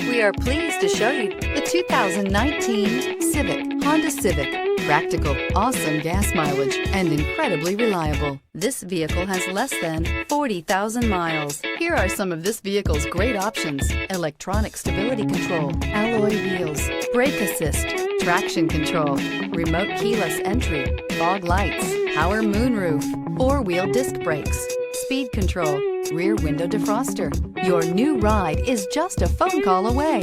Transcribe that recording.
We are pleased to show you the 2019 Civic, Honda Civic. Practical, awesome gas mileage, and incredibly reliable. This vehicle has less than 40,000 miles. Here are some of this vehicle's great options: electronic stability control, alloy wheels, brake assist, traction control, remote keyless entry, fog lights, power moonroof, four-wheel disc brakes, speed control, rear window defroster. Your new ride is just a phone call away.